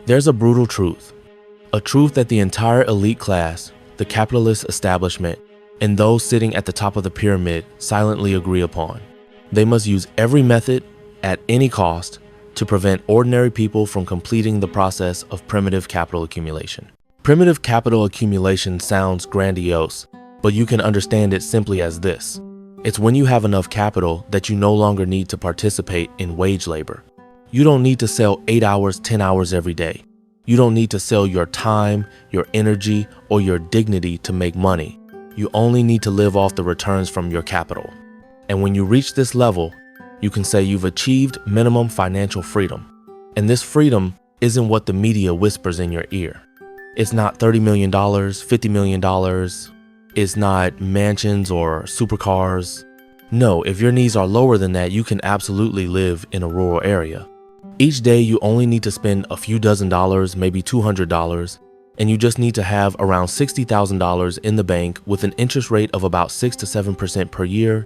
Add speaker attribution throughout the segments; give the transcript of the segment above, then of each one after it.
Speaker 1: There's a brutal truth, a truth that the entire elite class, the capitalist establishment, and those sitting at the top of the pyramid silently agree upon. They must use every method at any cost to prevent ordinary people from completing the process of primitive capital accumulation. Primitive capital accumulation sounds grandiose, but you can understand it simply as this. It's when you have enough capital that you no longer need to participate in wage labor. You don't need to sell 8 hours, 10 hours every day. You don't need to sell your time, your energy, or your dignity to make money. You only need to live off the returns from your capital. And when you reach this level, you can say you've achieved minimum financial freedom. And this freedom isn't what the media whispers in your ear. It's not $30 million, $50 million. It's not mansions or supercars. No, if your needs are lower than that, you can absolutely live in a rural area. Each day, you only need to spend a few dozen dollars, maybe $200, and you just need to have around $60,000 in the bank with an interest rate of about 6 to 7% per year.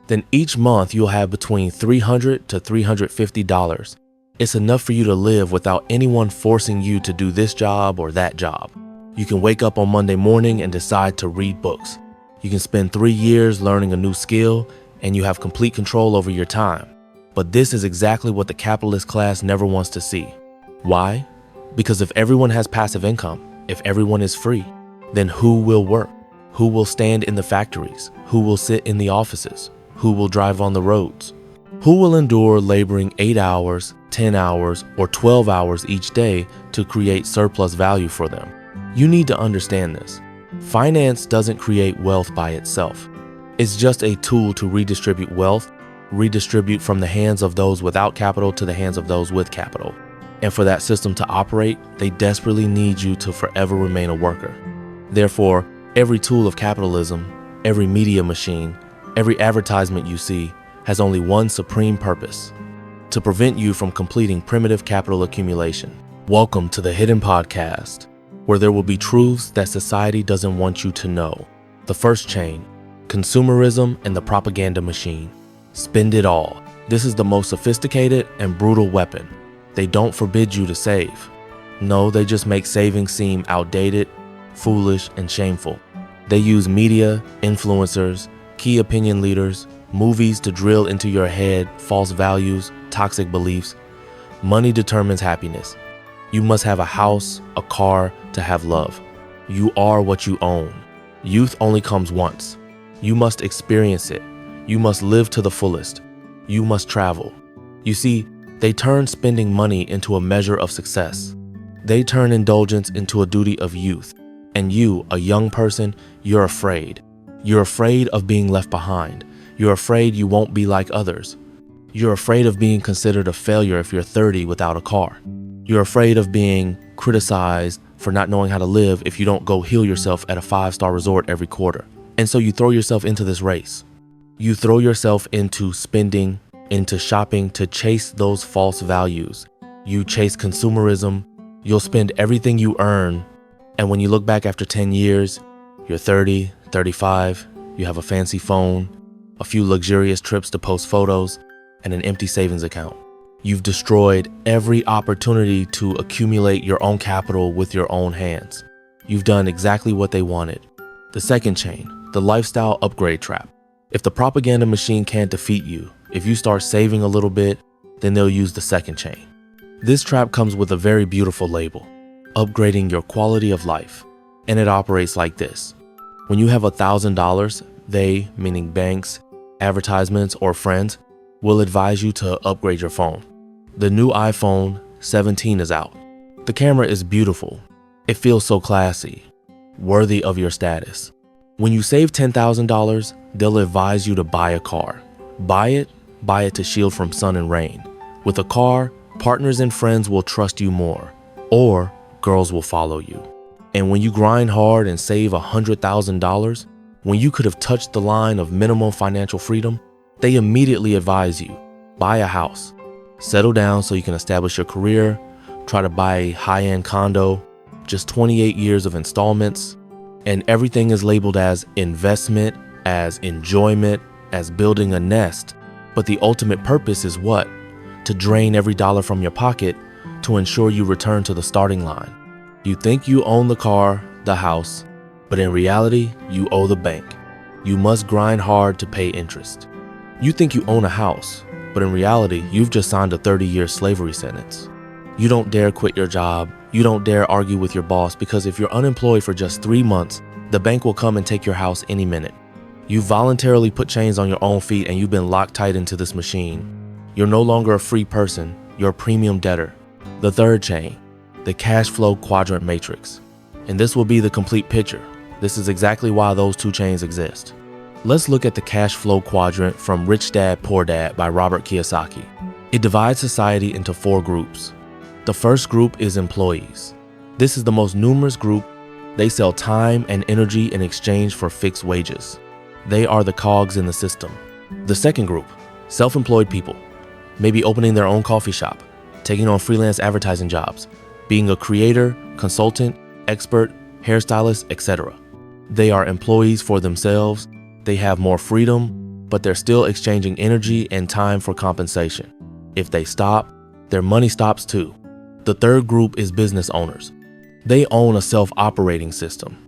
Speaker 1: Then each month, you'll have between $300 to $350. It's enough for you to live without anyone forcing you to do this job or that job. You can wake up on Monday morning and decide to read books. You can spend 3 years learning a new skill, and you have complete control over your time. But this is exactly what the capitalist class never wants to see. Why? Because if everyone has passive income, if everyone is free, then who will work? Who will stand in the factories? Who will sit in the offices? Who will drive on the roads? Who will endure laboring 8 hours, 10 hours, or 12 hours each day to create surplus value for them? You need to understand this. Finance doesn't create wealth by itself. It's just a tool to redistribute wealth, redistribute from the hands of those without capital to the hands of those with capital. And for that system to operate, they desperately need you to forever remain a worker. Therefore, every tool of capitalism, every media machine, every advertisement you see has only one supreme purpose: to prevent you from completing primitive capital accumulation. Welcome to the Hidden Podcast, where there will be truths that society doesn't want you to know. The first chain, consumerism and the propaganda machine. Spend it all. This is the most sophisticated and brutal weapon. They don't forbid you to save. No, they just make saving seem outdated, foolish, and shameful. They use media, influencers, key opinion leaders, movies to drill into your head false values, toxic beliefs. Money determines happiness. You must have a house, a car to have love. You are what you own. Youth only comes once. You must experience it. You must live to the fullest. You must travel. You see, they turn spending money into a measure of success. They turn indulgence into a duty of youth. And you, a young person, you're afraid. You're afraid of being left behind. You're afraid you won't be like others. You're afraid of being considered a failure if you're 30 without a car. You're afraid of being criticized for not knowing how to live if you don't go heal yourself at a 5-star resort every quarter. And so you throw yourself into this race. You throw yourself into spending, into shopping to chase those false values. You chase consumerism. You'll spend everything you earn. And when you look back after 10 years, you're 30, 35, you have a fancy phone, a few luxurious trips to post photos, and an empty savings account. You've destroyed every opportunity to accumulate your own capital with your own hands. You've done exactly what they wanted. The second chain, the lifestyle upgrade trap. If the propaganda machine can't defeat you, if you start saving a little bit, then they'll use the second chain. This trap comes with a very beautiful label, upgrading your quality of life. And it operates like this. When you have $1,000, they, meaning banks, advertisements, or friends, will advise you to upgrade your phone. The new iPhone 17 is out. The camera is beautiful. It feels so classy, worthy of your status. When you save $10,000, they'll advise you to buy a car. Buy it to shield from sun and rain. With a car, partners and friends will trust you more, or girls will follow you. And when you grind hard and save $100,000, when you could have touched the line of minimum financial freedom, they immediately advise you, buy a house, settle down so you can establish your career, try to buy a high-end condo, just 28 years of installments, and everything is labeled as investment, as enjoyment, as building a nest. But the ultimate purpose is what? To drain every dollar from your pocket, to ensure you return to the starting line. You think you own the car, the house, but in reality, you owe the bank. You must grind hard to pay interest. You think you own a house, but in reality, you've just signed a 30-year slavery sentence. You don't dare quit your job. You don't dare argue with your boss, because if you're unemployed for just 3 months, the bank will come and take your house any minute. You voluntarily put chains on your own feet and you've been locked tight into this machine. You're no longer a free person, you're a premium debtor. The third chain, the cash flow quadrant matrix. And this will be the complete picture. This is exactly why those two chains exist. Let's look at the cash flow quadrant from Rich Dad, Poor Dad by Robert Kiyosaki. It divides society into 4 groups. The first group is employees. This is the most numerous group. They sell time and energy in exchange for fixed wages. They are the cogs in the system. The second group, self-employed people, maybe opening their own coffee shop, taking on freelance advertising jobs, being a creator, consultant, expert, hairstylist, etc. They are employees for themselves. They have more freedom, but they're still exchanging energy and time for compensation. If they stop, their money stops too. The third group is business owners. They own a self-operating system.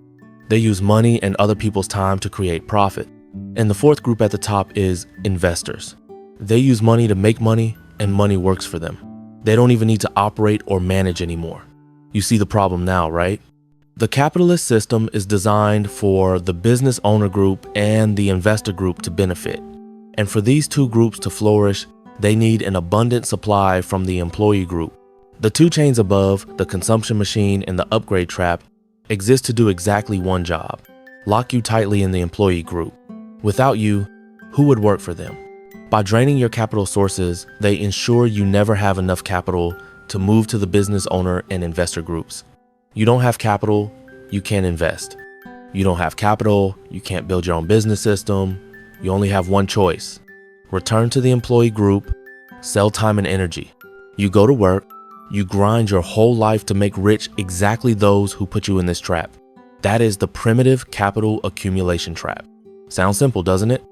Speaker 1: They use money and other people's time to create profit. And the fourth group at the top is investors. They use money to make money, and money works for them. They don't even need to operate or manage anymore. You see the problem now, right? The capitalist system is designed for the business owner group and the investor group to benefit. And for these two groups to flourish, they need an abundant supply from the employee group. The two chains above, the consumption machine and the upgrade trap, exist to do exactly one job: lock you tightly in the employee group. Without you, who would work for them? By draining your capital sources, they ensure you never have enough capital to move to the business owner and investor groups. You don't have capital, you can't invest. You don't have capital, you can't build your own business system. You only have one choice: return to the employee group, sell time and energy. You go to work, you grind your whole life to make rich exactly those who put you in this trap. That is the primitive capital accumulation trap. Sounds simple, doesn't it?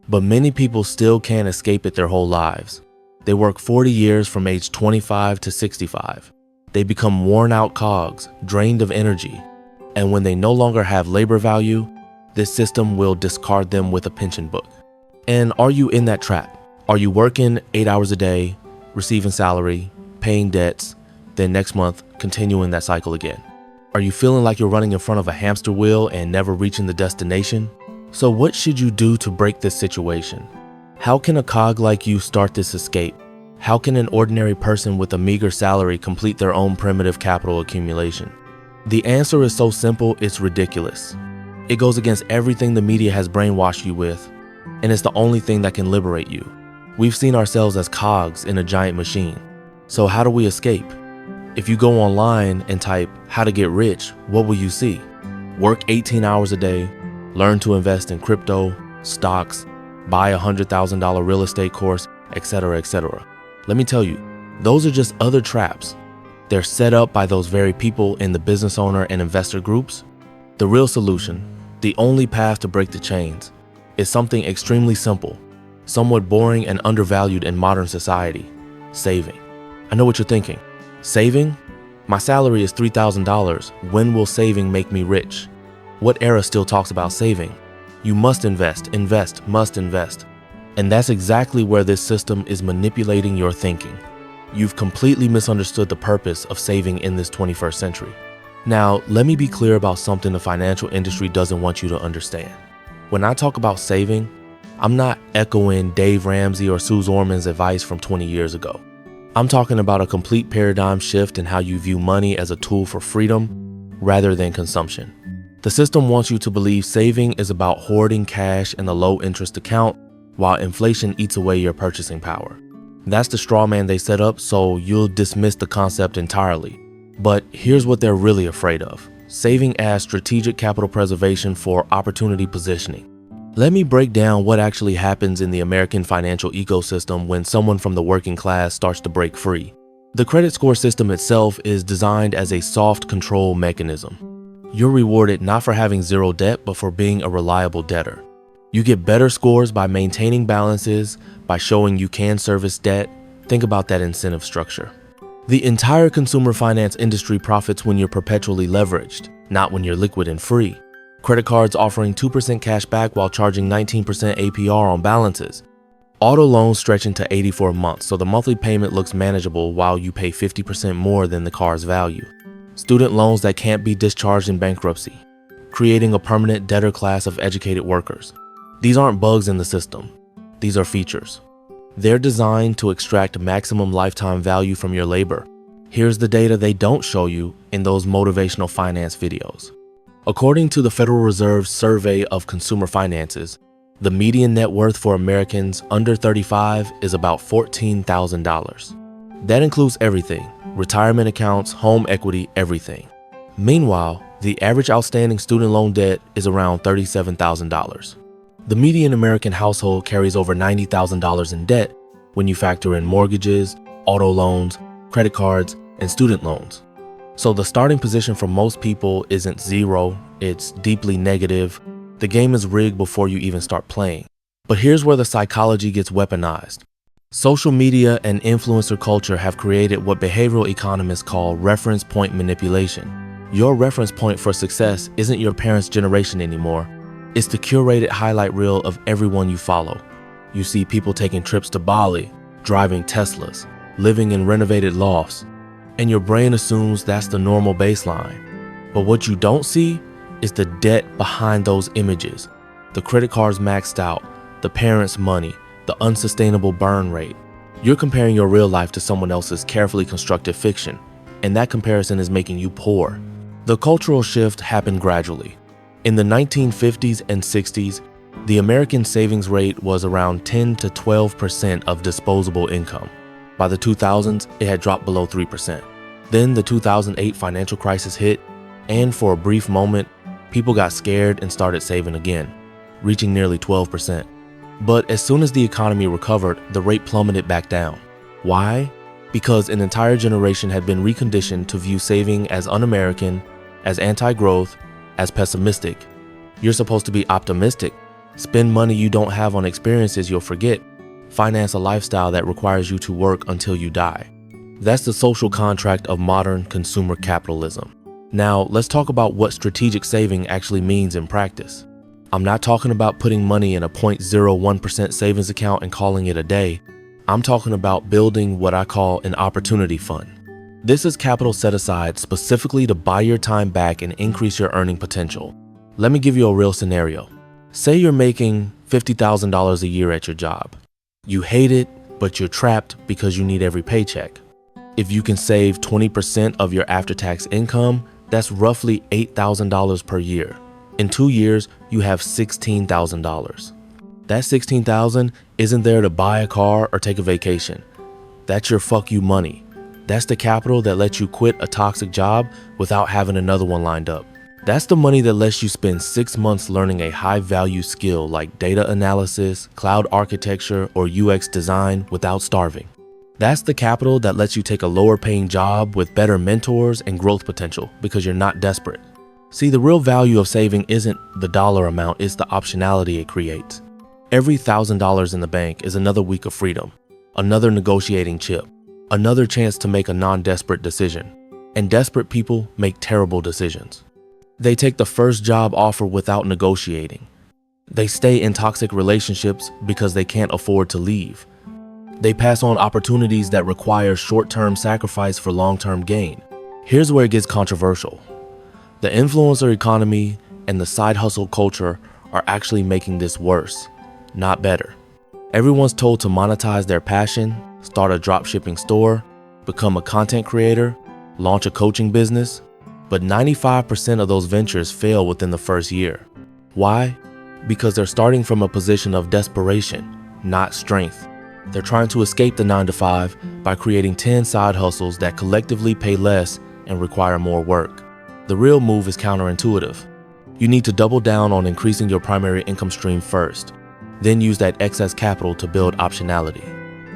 Speaker 1: But many people still can't escape it their whole lives. They work 40 years from age 25 to 65. They become worn out cogs, drained of energy. And when they no longer have labor value, this system will discard them with a pension book. And are you in that trap? Are you working 8 hours a day, receiving salary, paying debts, then next month continuing that cycle again? Are you feeling like you're running in front of a hamster wheel and never reaching the destination? So what should you do to break this situation? How can a cog like you start this escape? How can an ordinary person with a meager salary complete their own primitive capital accumulation? The answer is so simple, it's ridiculous. It goes against everything the media has brainwashed you with, and it's the only thing that can liberate you. We've seen ourselves as cogs in a giant machine. So how do we escape? If you go online and type how to get rich, what will you see? Work 18 hours a day, learn to invest in crypto, stocks, buy a $100,000 real estate course, etc., etc. Let me tell you, those are just other traps. They're set up by those very people in the business owner and investor groups. The real solution, the only path to break the chains, is something extremely simple, somewhat boring and undervalued in modern society: saving. I know what you're thinking. Saving? My salary is $3,000. When will saving make me rich? What era still talks about saving? You must invest, must invest. And that's exactly where this system is manipulating your thinking. You've completely misunderstood the purpose of saving in this 21st century. Now, let me be clear about something the financial industry doesn't want you to understand. When I talk about saving, I'm not echoing Dave Ramsey or Suze Orman's advice from 20 years ago. I'm talking about a complete paradigm shift in how you view money as a tool for freedom rather than consumption. The system wants you to believe saving is about hoarding cash in a low-interest account while inflation eats away your purchasing power. That's the straw man they set up, so you'll dismiss the concept entirely. But here's what they're really afraid of: saving as strategic capital preservation for opportunity positioning. Let me break down what actually happens in the American financial ecosystem when someone from the working class starts to break free. The credit score system itself is designed as a soft control mechanism. You're rewarded not for having zero debt, but for being a reliable debtor. You get better scores by maintaining balances, by showing you can service debt. Think about that incentive structure. The entire consumer finance industry profits when you're perpetually leveraged, not when you're liquid and free. Credit cards offering 2% cash back while charging 19% APR on balances. Auto loans stretching to 84 months, so the monthly payment looks manageable while you pay 50% more than the car's value. Student loans that can't be discharged in bankruptcy, creating a permanent debtor class of educated workers. These aren't bugs in the system. These are features. They're designed to extract maximum lifetime value from your labor. Here's the data they don't show you in those motivational finance videos. According to the Federal Reserve's survey of consumer finances, the median net worth for Americans under 35 is about $14,000. That includes everything: retirement accounts, home equity, everything. Meanwhile, the average outstanding student loan debt is around $37,000. The median American household carries over $90,000 in debt when you factor in mortgages, auto loans, credit cards, and student loans. So the starting position for most people isn't zero, it's deeply negative. The game is rigged before you even start playing. But here's where the psychology gets weaponized. Social media and influencer culture have created what behavioral economists call reference point manipulation. Your reference point for success isn't your parents' generation anymore. It's the curated highlight reel of everyone you follow. You see people taking trips to Bali, driving Teslas, living in renovated lofts, and your brain assumes that's the normal baseline. But what you don't see is the debt behind those images. The credit cards maxed out, the parents' money, the unsustainable burn rate. You're comparing your real life to someone else's carefully constructed fiction, and that comparison is making you poor. The cultural shift happened gradually. In the 1950s and 60s, the American savings rate was around 10 to 12% of disposable income. By the 2000s, it had dropped below 3%. Then the 2008 financial crisis hit, and for a brief moment, people got scared and started saving again, reaching nearly 12%. But as soon as the economy recovered, the rate plummeted back down. Why? Because an entire generation had been reconditioned to view saving as un-American, as anti-growth, as pessimistic. You're supposed to be optimistic, spend money you don't have on experiences you'll forget, finance a lifestyle that requires you to work until you die. That's the social contract of modern consumer capitalism. Now, let's talk about what strategic saving actually means in practice. I'm not talking about putting money in a 0.01% savings account and calling it a day. I'm talking about building what I call an opportunity fund. This is capital set aside specifically to buy your time back and increase your earning potential. Let me give you a real scenario. Say you're making $50,000 a year at your job. You hate it, but you're trapped because you need every paycheck. If you can save 20% of your after-tax income, that's roughly $8,000 per year. In 2 years, you have $16,000. That $16,000 isn't there to buy a car or take a vacation. That's your fuck you money. That's the capital that lets you quit a toxic job without having another one lined up. That's the money that lets you spend 6 months learning a high-value skill like data analysis, cloud architecture, or UX design without starving. That's the capital that lets you take a lower-paying job with better mentors and growth potential because you're not desperate. See, the real value of saving isn't the dollar amount, it's the optionality it creates. Every $1,000 in the bank is another week of freedom, another negotiating chip, another chance to make a non-desperate decision. And desperate people make terrible decisions. They take the first job offer without negotiating. They stay in toxic relationships because they can't afford to leave. They pass on opportunities that require short-term sacrifice for long-term gain. Here's where it gets controversial. The influencer economy and the side hustle culture are actually making this worse, not better. Everyone's told to monetize their passion, start a dropshipping store, become a content creator, launch a coaching business, but 95% of those ventures fail within the first year. Why? Because they're starting from a position of desperation, not strength. They're trying to escape the 9-to-5 by creating 10 side hustles that collectively pay less and require more work. The real move is counterintuitive. You need to double down on increasing your primary income stream first, then use that excess capital to build optionality.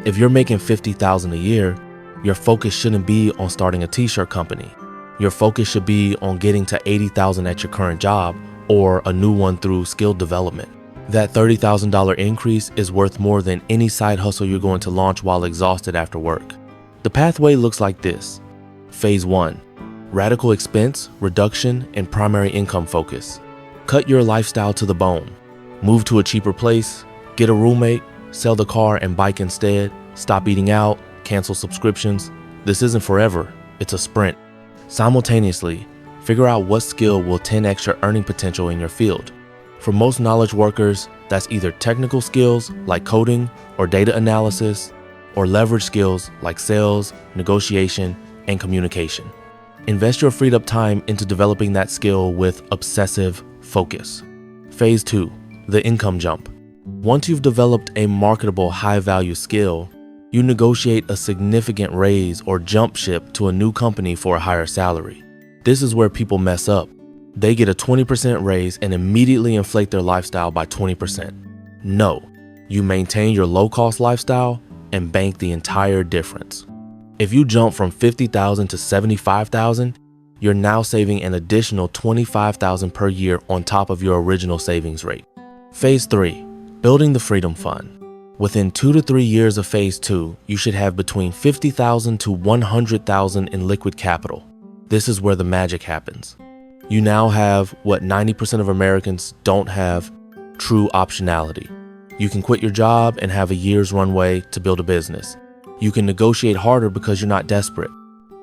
Speaker 1: If you're making $50,000 a year, your focus shouldn't be on starting a t-shirt company. Your focus should be on getting to $80,000 at your current job or a new one through skill development. That $30,000 increase is worth more than any side hustle you're going to launch while exhausted after work. The pathway looks like this. Phase 1. Radical expense, reduction, and primary income focus. Cut your lifestyle to the bone. Move to a cheaper place, get a roommate, sell the car and bike instead, stop eating out, cancel subscriptions. This isn't forever, it's a sprint. Simultaneously, figure out what skill will 10x your earning potential in your field. For most knowledge workers, that's either technical skills like coding or data analysis, or leverage skills like sales, negotiation, and communication. Invest your freed up time into developing that skill with obsessive focus. Phase 2, the income jump. Once you've developed a marketable high-value skill, you negotiate a significant raise or jump ship to a new company for a higher salary. This is where people mess up. They get a 20% raise and immediately inflate their lifestyle by 20%. No, you maintain your low-cost lifestyle and bank the entire difference. If you jump from $50,000 to $75,000, you're now saving an additional $25,000 per year on top of your original savings rate. Phase 3, building the Freedom Fund. Within 2 to 3 years of Phase 2, you should have between $50,000 to $100,000 in liquid capital. This is where the magic happens. You now have what 90% of Americans don't have: true optionality. You can quit your job and have a year's runway to build a business. You can negotiate harder because you're not desperate.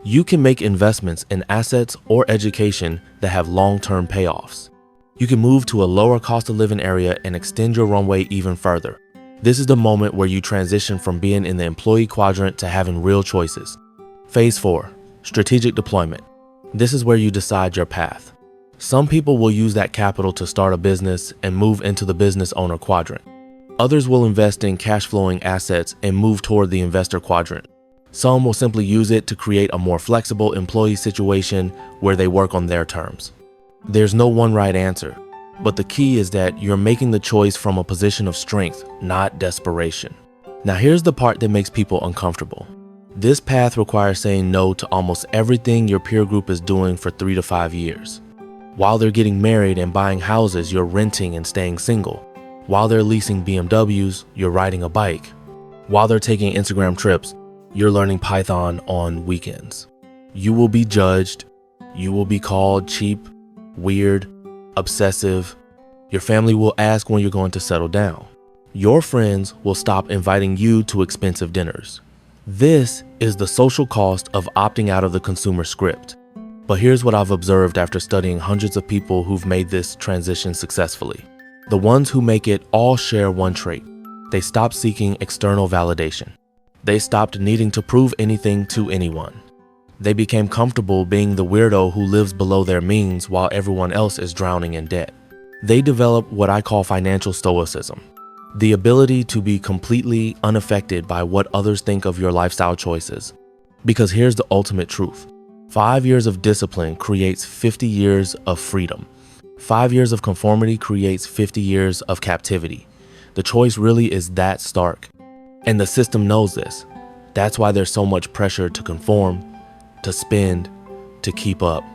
Speaker 1: You can make investments in assets or education that have long-term payoffs. You can move to a lower cost of living area and extend your runway even further. This is the moment where you transition from being in the employee quadrant to having real choices. Phase 4, strategic deployment. This is where you decide your path. Some people will use that capital to start a business and move into the business owner quadrant. Others will invest in cash flowing assets and move toward the investor quadrant. Some will simply use it to create a more flexible employee situation where they work on their terms. There's no one right answer, but the key is that you're making the choice from a position of strength, not desperation. Now here's the part that makes people uncomfortable. This path requires saying no to almost everything your peer group is doing for 3 to 5 years. While they're getting married and buying houses, you're renting and staying single. While they're leasing BMWs, you're riding a bike. While they're taking Instagram trips, you're learning Python on weekends. You will be judged. You will be called cheap, weird, obsessive. Your family will ask when you're going to settle down. Your friends will stop inviting you to expensive dinners. This is the social cost of opting out of the consumer script. But here's what I've observed after studying hundreds of people who've made this transition successfully. The ones who make it all share one trait. They stopped seeking external validation. They stopped needing to prove anything to anyone. They became comfortable being the weirdo who lives below their means while everyone else is drowning in debt. They developed what I call financial stoicism, the ability to be completely unaffected by what others think of your lifestyle choices. Because here's the ultimate truth. 5 years of discipline creates 50 years of freedom. 5 years of conformity creates 50 years of captivity. The choice really is that stark. And the system knows this. That's why there's so much pressure to conform, to spend, to keep up.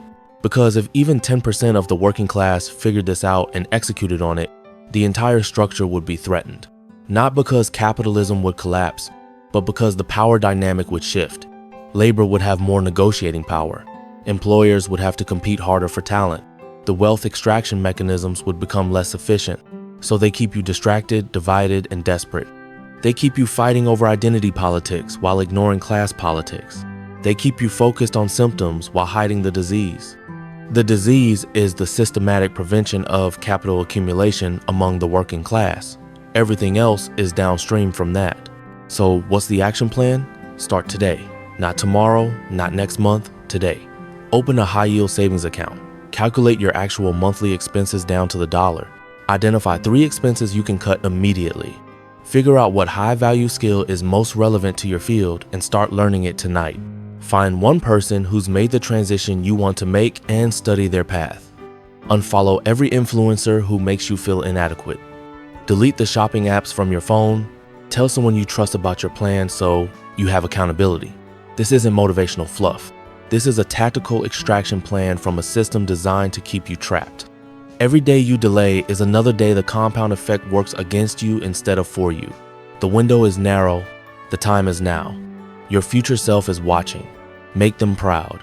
Speaker 1: Because if even 10% of the working class figured this out and executed on it, the entire structure would be threatened. Not because capitalism would collapse, but because the power dynamic would shift. Labor would have more negotiating power. Employers would have to compete harder for talent. The wealth extraction mechanisms would become less efficient, so they keep you distracted, divided, and desperate. They keep you fighting over identity politics while ignoring class politics. They keep you focused on symptoms while hiding the disease. The disease is the systematic prevention of capital accumulation among the working class. Everything else is downstream from that. So what's the action plan? Start today. Not tomorrow, not next month, today. Open a high-yield savings account. Calculate your actual monthly expenses down to the dollar. Identify 3 expenses you can cut immediately. Figure out what high-value skill is most relevant to your field and start learning it tonight. Find one person who's made the transition you want to make and study their path. Unfollow every influencer who makes you feel inadequate. Delete the shopping apps from your phone. Tell someone you trust about your plan so you have accountability. This isn't motivational fluff. This is a tactical extraction plan from a system designed to keep you trapped. Every day you delay is another day the compound effect works against you instead of for you. The window is narrow. The time is now. Your future self is watching. Make them proud.